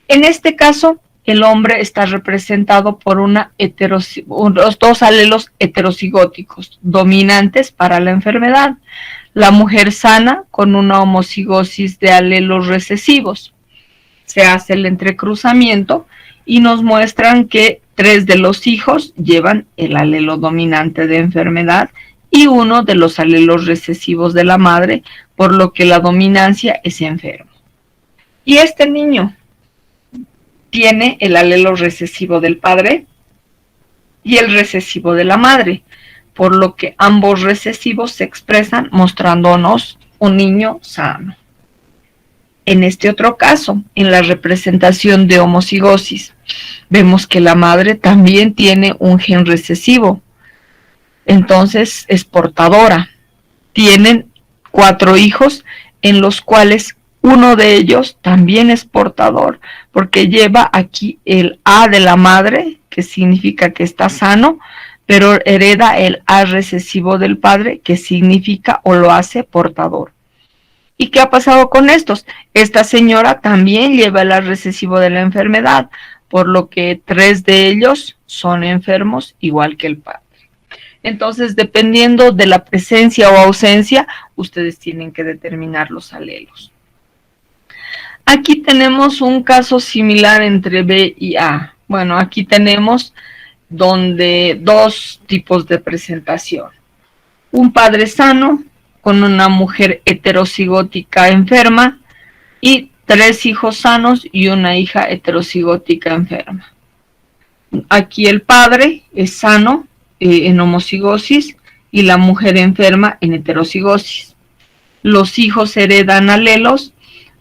En este caso, el hombre está representado por los 2 alelos heterocigóticos dominantes para la enfermedad. La mujer sana con una homocigosis de alelos recesivos. Se hace el entrecruzamiento y nos muestran que 3 de los hijos llevan el alelo dominante de enfermedad y 1 de los alelos recesivos de la madre, por lo que la dominancia es enfermo. Y este niño tiene el alelo recesivo del padre y el recesivo de la madre, por lo que ambos recesivos se expresan mostrándonos un niño sano. En este otro caso, en la representación de homocigosis, vemos que la madre también tiene un gen recesivo, entonces es portadora. Tienen 4 hijos, en los cuales uno de ellos también es portador, porque lleva aquí el A de la madre, que significa que está sano, pero hereda el A recesivo del padre, que significa o lo hace portador. ¿Y qué ha pasado con estos? Esta señora también lleva el A recesivo de la enfermedad, por lo que 3 de ellos son enfermos igual que el padre. Entonces, dependiendo de la presencia o ausencia, ustedes tienen que determinar los alelos. Aquí tenemos un caso similar entre B y A. Bueno, aquí tenemos donde 2 tipos de presentación. Un padre sano con una mujer heterocigótica enferma y 3 hijos sanos y una hija heterocigótica enferma. Aquí el padre es sano en homocigosis y la mujer enferma en heterocigosis. Los hijos heredan alelos,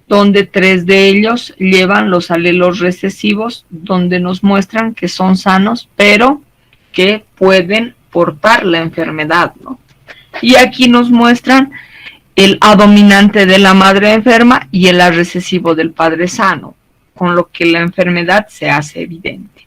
donde 3 de ellos llevan los alelos recesivos, donde nos muestran que son sanos, pero que pueden portar la enfermedad, ¿no? Y aquí nos muestran el A dominante de la madre enferma y el A recesivo del padre sano, con lo que la enfermedad se hace evidente.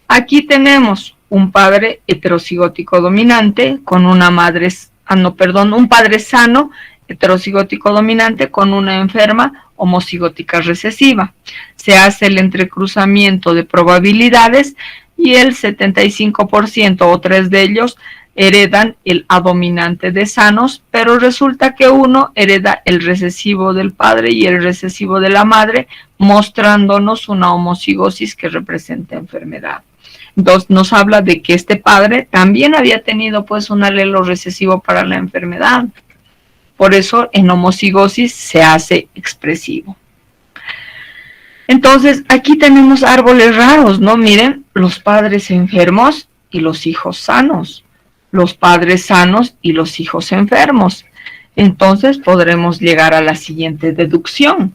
Aquí tenemos un padre heterocigótico dominante con una madre, un padre sano heterocigótico dominante con una enferma homocigótica recesiva. Se hace el entrecruzamiento de probabilidades y el 75% o 3 de ellos heredan el A dominante de sanos, pero resulta que uno hereda el recesivo del padre y el recesivo de la madre, mostrándonos una homocigosis que representa enfermedad. Entonces nos habla de que este padre también había tenido pues un alelo recesivo para la enfermedad. Por eso en homocigosis se hace expresivo. Entonces, aquí tenemos árboles raros, ¿no? Miren, los padres enfermos y los hijos sanos, los padres sanos y los hijos enfermos. Entonces, podremos llegar a la siguiente deducción.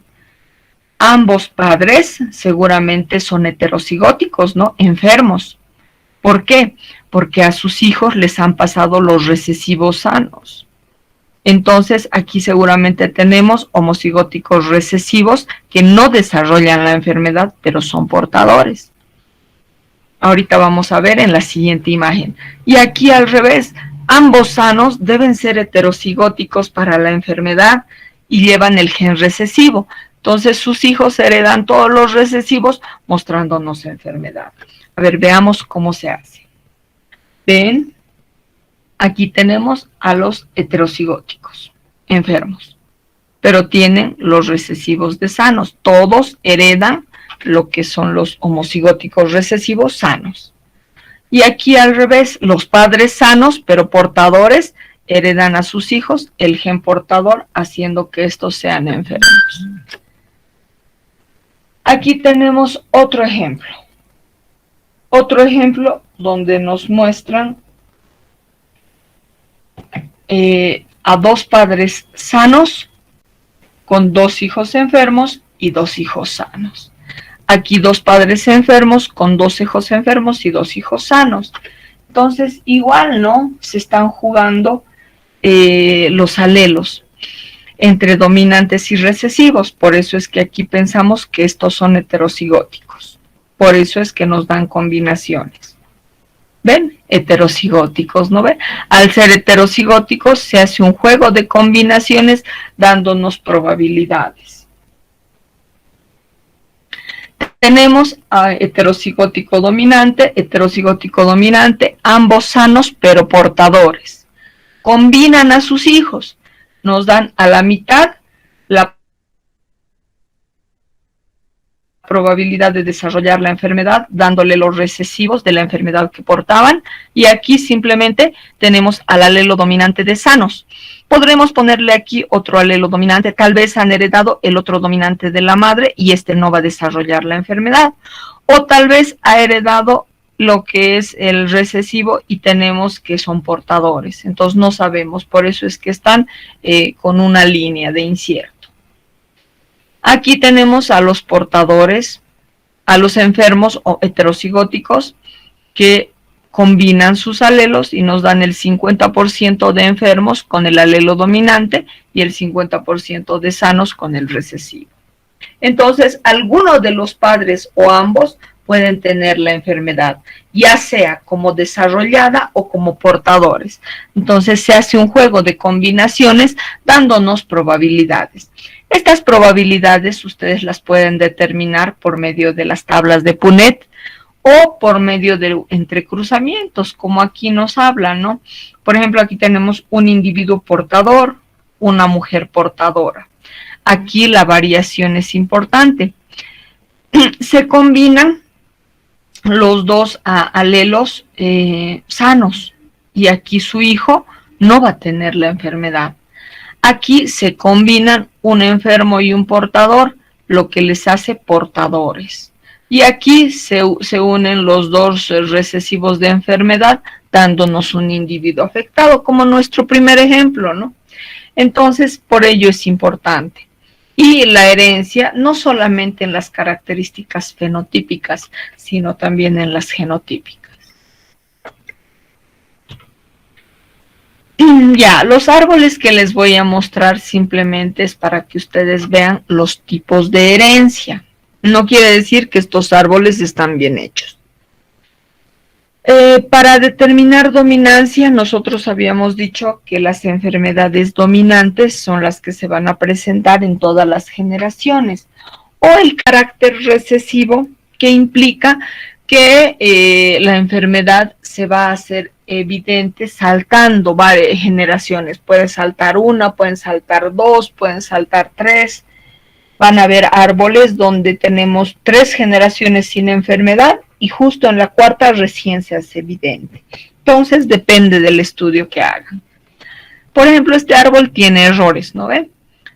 Ambos padres seguramente son heterocigóticos, ¿no? Enfermos. ¿Por qué? Porque a sus hijos les han pasado los recesivos sanos. Entonces, aquí seguramente tenemos homocigóticos recesivos que no desarrollan la enfermedad, pero son portadores. Ahorita vamos a ver en la siguiente imagen. Y aquí al revés, ambos sanos deben ser heterocigóticos para la enfermedad y llevan el gen recesivo. Entonces, sus hijos heredan todos los recesivos mostrándonos enfermedad. A ver, veamos cómo se hace. ¿Ven? Aquí tenemos a los heterocigóticos, enfermos, pero tienen los recesivos de sanos. Todos heredan lo que son los homocigóticos recesivos sanos. Y aquí al revés, los padres sanos, pero portadores, heredan a sus hijos el gen portador, haciendo que estos sean enfermos. Aquí tenemos otro ejemplo. Otro ejemplo donde nos muestran a dos padres sanos con dos hijos enfermos y dos hijos sanos. Aquí dos padres enfermos con dos hijos enfermos y dos hijos sanos. Entonces, igual, ¿no? Se están jugando los alelos entre dominantes y recesivos. Por eso es que aquí pensamos que estos son heterocigóticos. Por eso es que nos dan combinaciones. ¿Ven? Heterocigóticos, ¿no ven? Al ser heterocigóticos se hace un juego de combinaciones dándonos probabilidades. Tenemos a heterocigótico dominante, ambos sanos pero portadores. Combinan a sus hijos, nos dan a la mitad la probabilidad de desarrollar la enfermedad, dándole los recesivos de la enfermedad que portaban, y aquí simplemente tenemos al alelo dominante de sanos. Podremos ponerle aquí otro alelo dominante, tal vez han heredado el otro dominante de la madre y este no va a desarrollar la enfermedad, o tal vez ha heredado lo que es el recesivo y tenemos que son portadores, entonces no sabemos, por eso es que están con una línea de incierto. Aquí tenemos a los portadores, a los enfermos o heterocigóticos que combinan sus alelos y nos dan el 50% de enfermos con el alelo dominante y el 50% de sanos con el recesivo. Entonces, alguno de los padres o ambos pueden tener la enfermedad, ya sea como desarrollada o como portadores. Entonces, se hace un juego de combinaciones dándonos probabilidades. Estas probabilidades ustedes las pueden determinar por medio de las tablas de Punnett o por medio de entrecruzamientos, como aquí nos hablan, ¿no? Por ejemplo, aquí tenemos un individuo portador, una mujer portadora. Aquí la variación es importante. Se combinan los dos alelos sanos y aquí su hijo no va a tener la enfermedad. Aquí se combinan un enfermo y un portador, lo que les hace portadores. Y aquí se unen los dos recesivos de enfermedad, dándonos un individuo afectado, como nuestro primer ejemplo, ¿no? Entonces, por ello es importante. Y la herencia, no solamente en las características fenotípicas, sino también en las genotípicas. Ya, los árboles que les voy a mostrar simplemente es para que ustedes vean los tipos de herencia. No quiere decir que estos árboles están bien hechos. Para determinar dominancia, nosotros habíamos dicho que las enfermedades dominantes son las que se van a presentar en todas las generaciones, o el carácter recesivo, que implica que la enfermedad se va a hacer evidente saltando varias generaciones. Puede saltar una, pueden saltar dos, pueden saltar tres. Van a haber árboles donde tenemos 3 generaciones sin enfermedad y justo en la cuarta recién se hace evidente. Entonces depende del estudio que hagan. Por ejemplo, este árbol tiene errores, ¿no ven?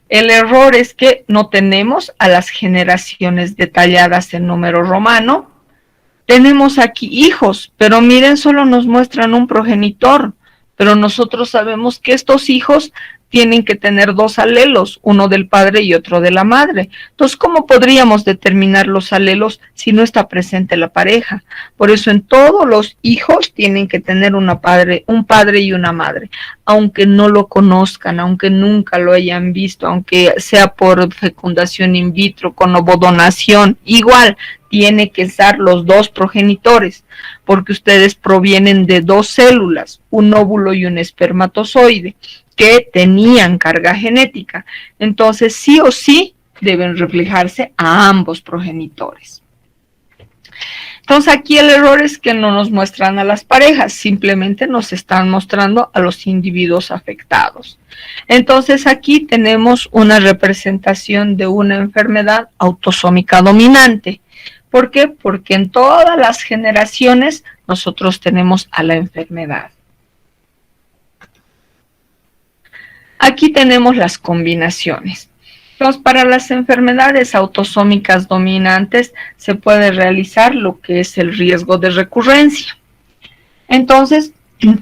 El error es que no tenemos a las generaciones detalladas en número romano. Tenemos aquí hijos, pero miren, solo nos muestran un progenitor, pero nosotros sabemos que estos hijos tienen que tener dos alelos, uno del padre y otro de la madre. Entonces, ¿cómo podríamos determinar los alelos si no está presente la pareja? Por eso en todos los hijos tienen que tener un padre y una madre, aunque no lo conozcan, aunque nunca lo hayan visto, aunque sea por fecundación in vitro, con ovodonación, igual tiene que estar los dos progenitores, porque ustedes provienen de dos células, un óvulo y un espermatozoide, que tenían carga genética. Entonces, sí o sí, deben reflejarse a ambos progenitores. Entonces, aquí el error es que no nos muestran a las parejas, simplemente nos están mostrando a los individuos afectados. Entonces, aquí tenemos una representación de una enfermedad autosómica dominante. ¿Por qué? Porque en todas las generaciones nosotros tenemos a la enfermedad. Aquí tenemos las combinaciones. Entonces, para las enfermedades autosómicas dominantes se puede realizar lo que es el riesgo de recurrencia. Entonces,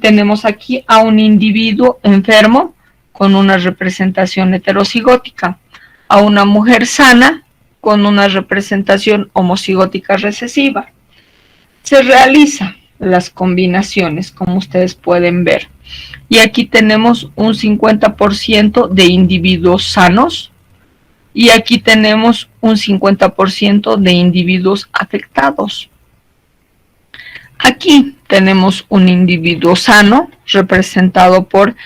tenemos aquí a un individuo enfermo con una representación heterocigótica, a una mujer sana con una representación homocigótica recesiva. Se realizan las combinaciones, como ustedes pueden ver. Y aquí tenemos un 50% de individuos sanos y aquí tenemos un 50% de individuos afectados. Aquí tenemos un individuo sano representado por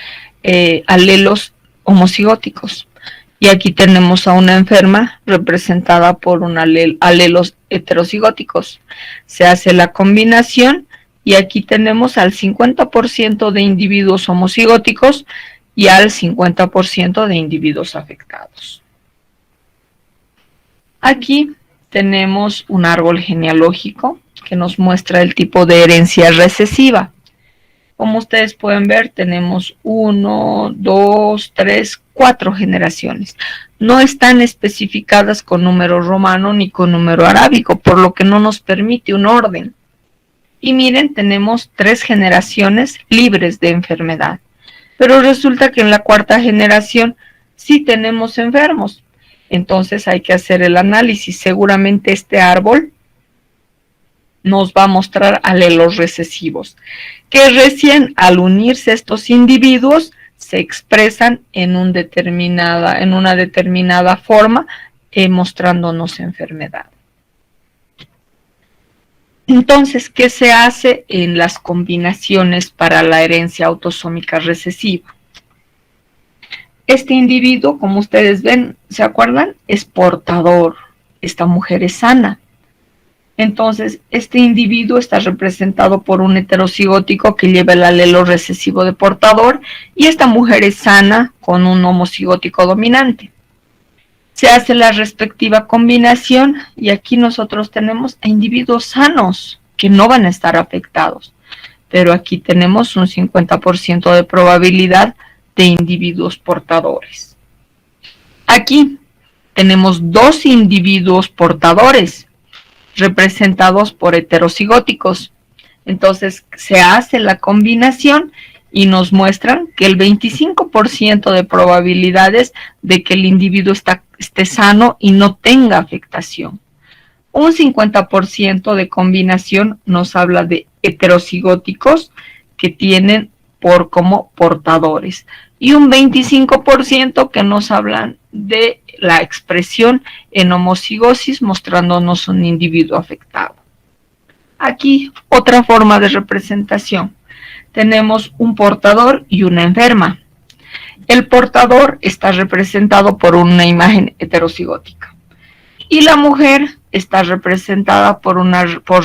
alelos homocigóticos y aquí tenemos a una enferma representada por alelos heterocigóticos. Se hace la combinación y aquí tenemos al 50% de individuos homocigóticos y al 50% de individuos afectados. Aquí tenemos un árbol genealógico que nos muestra el tipo de herencia recesiva. Como ustedes pueden ver, tenemos 1, 2, 3, 4 generaciones. No están especificadas con número romano ni con número arábico, por lo que no nos permite un orden. Y miren, tenemos 3 generaciones libres de enfermedad. Pero resulta que en la 4ª generación sí tenemos enfermos. Entonces hay que hacer el análisis. Seguramente este árbol nos va a mostrar alelos recesivos, que recién al unirse estos individuos se expresan en una determinada forma, mostrándonos enfermedad. Entonces, ¿qué se hace en las combinaciones para la herencia autosómica recesiva? Este individuo, como ustedes ven, ¿se acuerdan? Es portador. Esta mujer es sana. Entonces, este individuo está representado por un heterocigótico que lleva el alelo recesivo de portador y esta mujer es sana con un homocigótico dominante. Se hace la respectiva combinación y aquí nosotros tenemos a individuos sanos que no van a estar afectados, pero aquí tenemos un 50% de probabilidad de individuos portadores. Aquí tenemos 2 individuos portadores representados por heterocigóticos. Entonces se hace la combinación y nos muestran que el 25% de probabilidades de que el individuo esté sano y no tenga afectación. Un 50% de combinación nos habla de heterocigóticos que tienen como portadores y un 25% que nos hablan de la expresión en homocigosis mostrándonos un individuo afectado. Aquí otra forma de representación. Tenemos un portador y una enferma. El portador está representado por una imagen heterocigótica y la mujer está representada por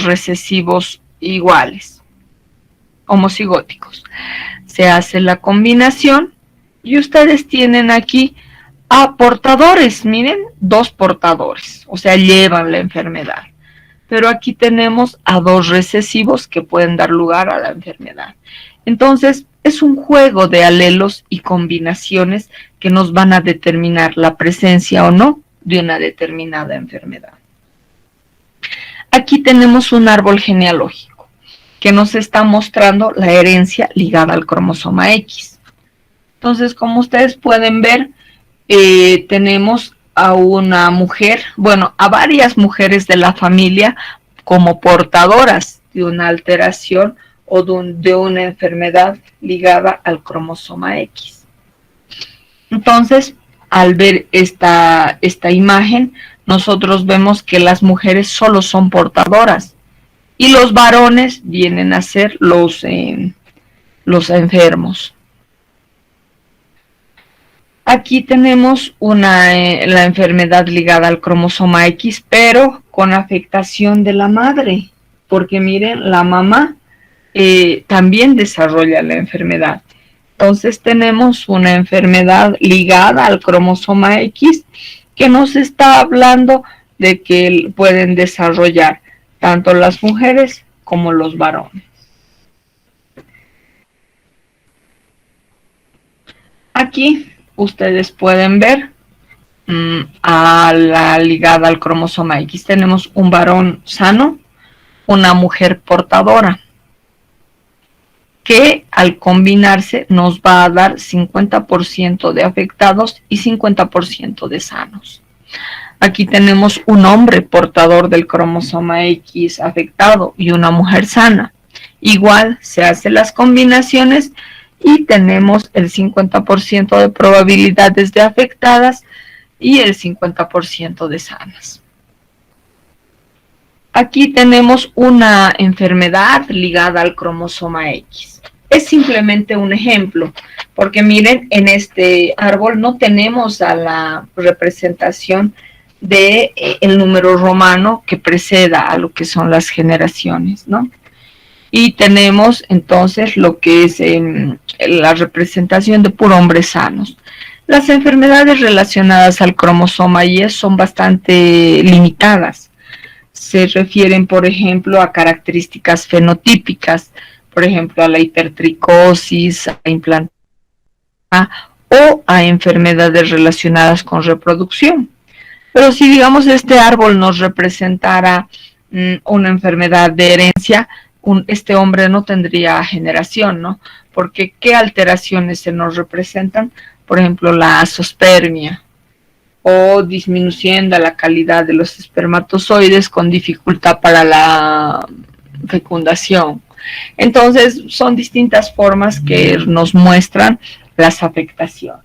recesivos iguales, homocigóticos. Se hace la combinación y ustedes tienen aquí a portadores, miren, 2 portadores, o sea, llevan la enfermedad. pero aquí tenemos a 2 recesivos que pueden dar lugar a la enfermedad. Entonces, es un juego de alelos y combinaciones que nos van a determinar la presencia o no de una determinada enfermedad. Aquí tenemos un árbol genealógico que nos está mostrando la herencia ligada al cromosoma X. Entonces, como ustedes pueden ver, tenemos a una mujer, bueno, a varias mujeres de la familia como portadoras de una alteración o de una enfermedad ligada al cromosoma X. Entonces, al ver esta imagen, nosotros vemos que las mujeres solo son portadoras y los varones vienen a ser los enfermos. Aquí tenemos la enfermedad ligada al cromosoma X, pero con afectación de la madre, porque miren, la mamá también desarrolla la enfermedad. Entonces tenemos una enfermedad ligada al cromosoma X que nos está hablando de que pueden desarrollar tanto las mujeres como los varones. Aquí ustedes pueden ver a la ligada al cromosoma X. Tenemos un varón sano, una mujer portadora, que al combinarse nos va a dar 50% de afectados y 50% de sanos. Aquí tenemos un hombre portador del cromosoma X afectado y una mujer sana. Igual se hacen las combinaciones y tenemos el 50% de probabilidades de afectadas y el 50% de sanas. Aquí tenemos una enfermedad ligada al cromosoma X. Es simplemente un ejemplo, porque miren, en este árbol no tenemos a la representación de el número romano que preceda a lo que son las generaciones, ¿no? Y tenemos entonces lo que es la representación de puro hombres sanos. Las enfermedades relacionadas al cromosoma Y son bastante limitadas. Se refieren, por ejemplo, a características fenotípicas, por ejemplo, a la hipertricosis, a implantar o a enfermedades relacionadas con reproducción. Pero si, digamos, este árbol nos representara una enfermedad de herencia, este hombre no tendría generación, ¿no? Porque ¿qué alteraciones se nos representan? Por ejemplo, la azospermia, o disminuyendo la calidad de los espermatozoides con dificultad para la fecundación. Entonces, son distintas formas que nos muestran las afectaciones.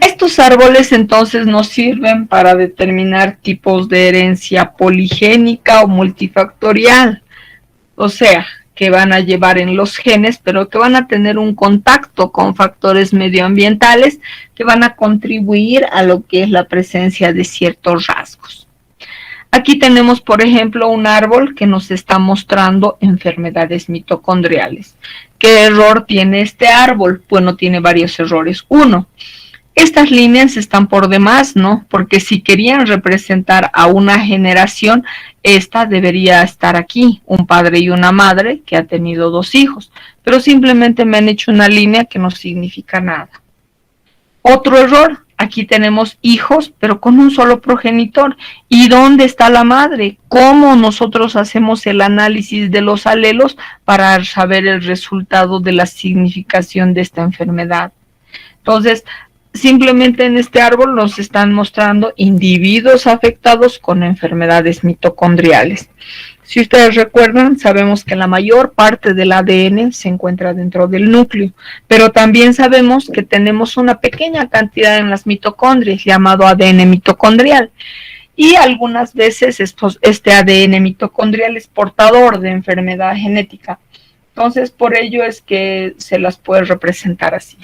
Estos árboles entonces nos sirven para determinar tipos de herencia poligénica o multifactorial, o sea, que van a llevar en los genes, pero que van a tener un contacto con factores medioambientales que van a contribuir a lo que es la presencia de ciertos rasgos. Aquí tenemos, por ejemplo, un árbol que nos está mostrando enfermedades mitocondriales. ¿Qué error tiene este árbol? Bueno, tiene varios errores. Uno, estas líneas están por demás, ¿no? Porque si querían representar a una generación, esta debería estar aquí, un padre y una madre que ha tenido 2 hijos, pero simplemente me han hecho una línea que no significa nada. Otro error, aquí tenemos hijos, pero con un solo progenitor. ¿Y dónde está la madre? ¿Cómo nosotros hacemos el análisis de los alelos para saber el resultado de la significación de esta enfermedad? Entonces, simplemente en este árbol nos están mostrando individuos afectados con enfermedades mitocondriales. Si ustedes recuerdan, sabemos que la mayor parte del ADN se encuentra dentro del núcleo, pero también sabemos que tenemos una pequeña cantidad en las mitocondrias llamado ADN mitocondrial. Y algunas veces este ADN mitocondrial es portador de enfermedad genética. Entonces, por ello es que se las puede representar así.